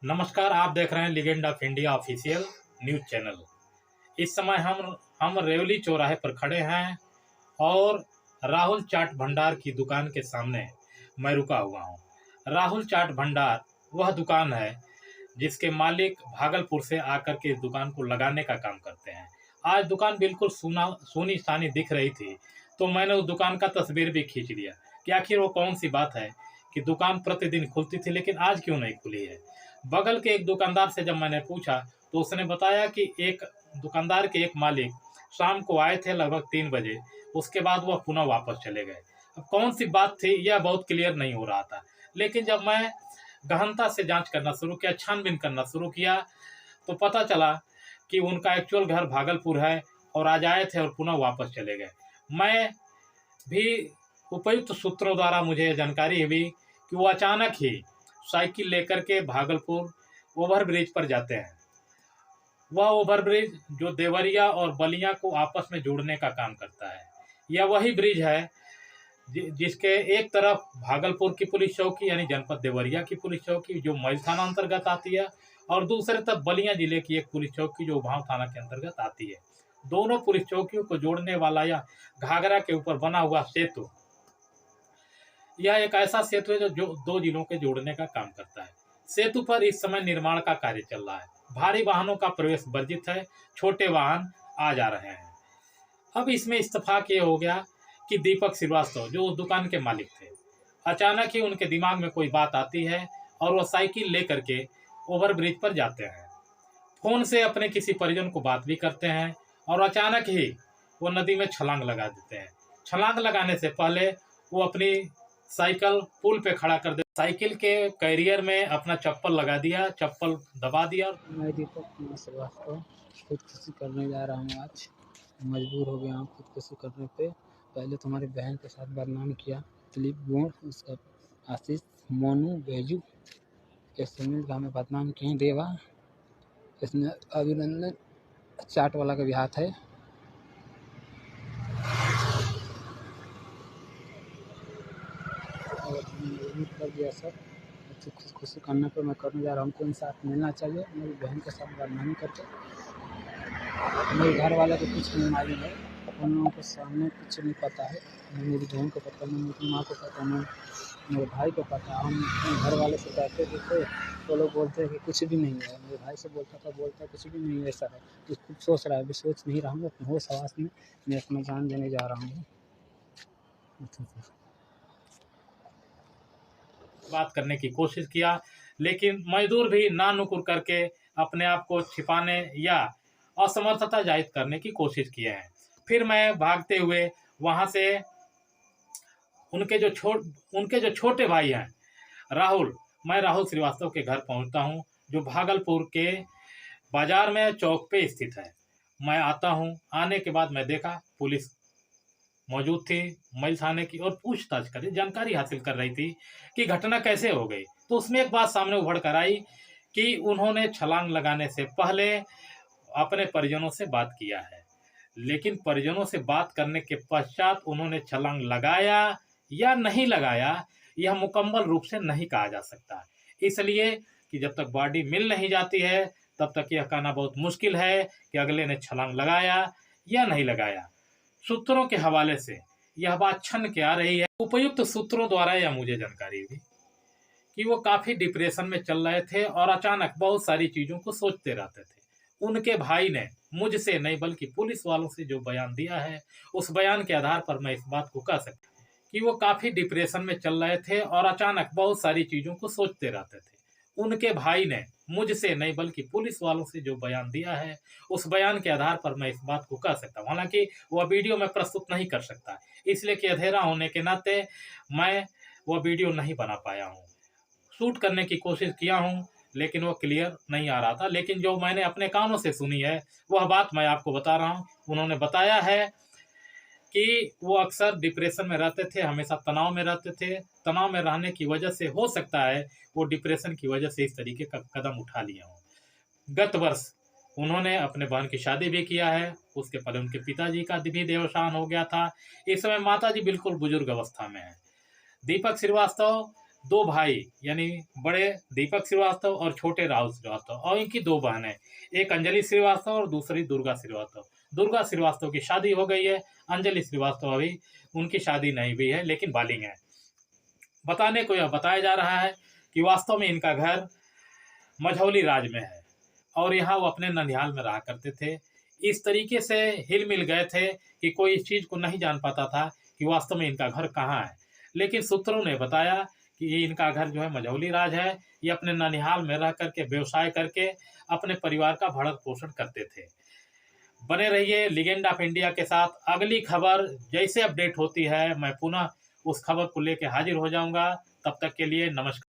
नमस्कार, आप देख रहे हैं legend of India official news channel. इस समय हम रेवली चौराहे पर खड़े हैं और राहुल चाट भंडार की दुकान के सामने मैं रुका हुआ हूं। राहुल चाट भंडार वह दुकान है जिसके मालिक भागलपुर से आकर के इस दुकान को लगाने का काम करते हैं। आज दुकान बिल्कुल सूनी सानी दिख रही थी, तो मैंने उस दुकान का तस्वीर भी खींच लिया कि आखिर वो कौन सी बात है कि दुकान प्रतिदिन खुलती थी लेकिन आज क्यों नहीं खुली है। बगल के एक दुकानदार से जब मैंने पूछा तो उसने बताया कि एक दुकानदार के एक मालिक शाम को आए थे लगभग 3 बजे, उसके बाद वह पुनः वापस चले गए। अब कौन सी बात थी यह बहुत क्लियर नहीं हो रहा था, लेकिन जब मैं गहनता से जांच करना शुरू किया, छानबीन करना शुरू किया, तो पता चला कि उनका एक्चुअल घर भागलपुर है और आज आए थे और पुनः वापस चले गए। मैं भी उपयुक्त सूत्रों द्वारा मुझे जानकारी हुई कि वो अचानक ही साइकिल लेकर के भागलपुर ओवरब्रिज पर जाते हैं। वह ओवरब्रिज जो देवरिया और बलिया को आपस में जोड़ने का काम करता है। यह वही ब्रिज है जिसके एक तरफ भागलपुर की पुलिस चौकी यानी जनपद देवरिया की पुलिस चौकी जो मैल थाना अंतर्गत आती है, और दूसरे तरफ बलिया जिले की एक पुलिस चौकी जो उभाव थाना के अंतर्गत आती है। दोनों पुलिस चौकियों को जोड़ने वाला यह घाघरा के ऊपर बना हुआ सेतु, यह एक ऐसा सेतु है जो दो जिलों के जोड़ने का काम करता है। सेतु पर इस समय निर्माण का कार्य चल रहा है। भारी वाहनों का प्रवेश वर्जित है, छोटे वाहन आ जा रहे हैं। अब इसमें इत्तेफाक ये हो गया कि दीपक श्रीवास्तव जो उस दुकान के मालिक थे, अचानक ही उनके दिमाग में कोई बात आती है और वह साइकिल लेकर के ओवरब्रिज पर जाते हैं। फोन से अपने किसी परिजन को बात भी करते हैं और अचानक ही वो नदी में छलांग लगा देते हैं। छलांग लगाने से पहले वो अपनी साइकिल पुल पे खड़ा कर दे, साइकिल के कैरियर में अपना चप्पल लगा दिया, चप्पल दबा दिया। मैं दीपक कुमार श्रीवास्तव खुदकुशी करने जा रहा हूँ। आज मजबूर हो गया हूँ खुदकुशी करने पे। पहले तो हमारी बहन के साथ बदनाम किया, दिलीप गुण, उसका आशीष, मोनू, बेजू, ऐसे मिल के हमें बदनाम किए। देवा, इसमें अभिनंदन चाट वाला का भी हाथ है। और कर दिया सब। खुदकुशी करने पर मैं करने जा रहा हूँ। उनको इंसाफ मिलना चाहिए। मेरी बहन के साथ बदनामी करके मेरे घर वाले को कुछ नहीं मालूम है, उन लोगों के सामने कुछ नहीं पता है। मेरी बहन को पता नहीं, मेरी माँ को पता नहीं, मेरे भाई को पता। हम अपने घर वाले से कहते थे तो लोग बोलते हैं कि कुछ भी नहीं है। मेरे भाई से बोलता कुछ भी नहीं है, ऐसा है। तो खुद सोच रहा है, अभी सोच नहीं रहा हूँ। अपने होश हवास में मैं अपना जान देने जा रहा हूँ। बात करने की कोशिश किया, लेकिन मजदूर भी ना नुकुर करके अपने आप को छिपाने या असमर्थता जाहिर करने की कोशिश किए हैं। फिर मैं भागते हुए वहां से उनके जो छोटे भाई हैं राहुल, मैं राहुल श्रीवास्तव के घर पहुंचता हूं, जो भागलपुर के बाजार में चौक पे स्थित है। मैं आता हूं, आने के बाद मैं देखा पुलिस मौजूद थी मैल थाने की और पूछताछ कर रही, जानकारी हासिल कर रही थी कि घटना कैसे हो गई। तो उसमें एक बात सामने उभर कर आई कि उन्होंने छलांग लगाने से पहले अपने परिजनों से बात किया है, लेकिन परिजनों से बात करने के पश्चात उन्होंने छलांग लगाया या नहीं लगाया यह मुकम्मल रूप से नहीं कहा जा सकता, इसलिए कि जब तक बॉडी मिल नहीं जाती है तब तक यह कहना बहुत मुश्किल है कि अगले ने छलांग लगाया या नहीं लगाया। सूत्रों के हवाले से यह बात छन के आ रही है। उपयुक्त सूत्रों द्वारा यह मुझे जानकारी हुई कि वो काफी डिप्रेशन में चल रहे थे और अचानक बहुत सारी चीजों को सोचते रहते थे। उनके भाई ने मुझसे नहीं बल्कि पुलिस वालों से जो बयान दिया है, उस बयान के आधार पर मैं इस बात को कह सकता हूँ कि वो काफी डिप्रेशन में चल रहे थे और अचानक बहुत सारी चीजों को सोचते रहते थे। उनके भाई ने मुझसे नहीं बल्कि पुलिस वालों से जो बयान दिया है, उस बयान के आधार पर मैं इस बात को कह सकता हूँ। हालांकि वह वीडियो में प्रस्तुत नहीं कर सकता, इसलिए कि अंधेरा होने के नाते मैं वह वीडियो नहीं बना पाया हूँ। शूट करने की कोशिश किया हूँ लेकिन वो क्लियर नहीं आ रहा था, लेकिन जो मैंने अपने कानों से सुनी है वह बात मैं आपको बता रहा हूँ। उन्होंने बताया है कि वो अक्सर डिप्रेशन में रहते थे, हमेशा तनाव में रहते थे। तनाव में रहने की वजह से हो सकता है वो डिप्रेशन की वजह से इस तरीके का कदम उठा लिए हों। गत वर्ष उन्होंने अपने बहन की शादी भी किया है, उसके पहले उनके पिताजी का भी देहावसान हो गया था। इस समय माताजी बिल्कुल बुजुर्ग अवस्था में है। दीपक श्रीवास्तव दो भाई यानी बड़े दीपक श्रीवास्तव और छोटे राहुल श्रीवास्तव और इनकी दो बहनें, एक अंजलि श्रीवास्तव और दूसरी दुर्गा श्रीवास्तव। दुर्गा श्रीवास्तव की शादी हो गई है, अंजलि श्रीवास्तव अभी उनकी शादी नहीं हुई है लेकिन बालिग है। बताने को यह बताया जा रहा है कि वास्तव में इनका घर मझौली राज में है और यहाँ वो अपने ननिहाल में रहा करते थे। इस तरीके से हिल मिल गए थे कि कोई इस चीज़ को नहीं जान पाता था कि वास्तव में इनका घर कहाँ है। लेकिन सूत्रों ने बताया कि इनका घर जो है मझौली राज है। ये अपने ननिहाल में रह करके व्यवसाय करके अपने परिवार का भरण पोषण करते थे। बने रहिए लीजेंड ऑफ इंडिया के साथ। अगली खबर जैसे अपडेट होती है मैं पुनः उस खबर को लेकर हाजिर हो जाऊंगा। तब तक के लिए नमस्कार।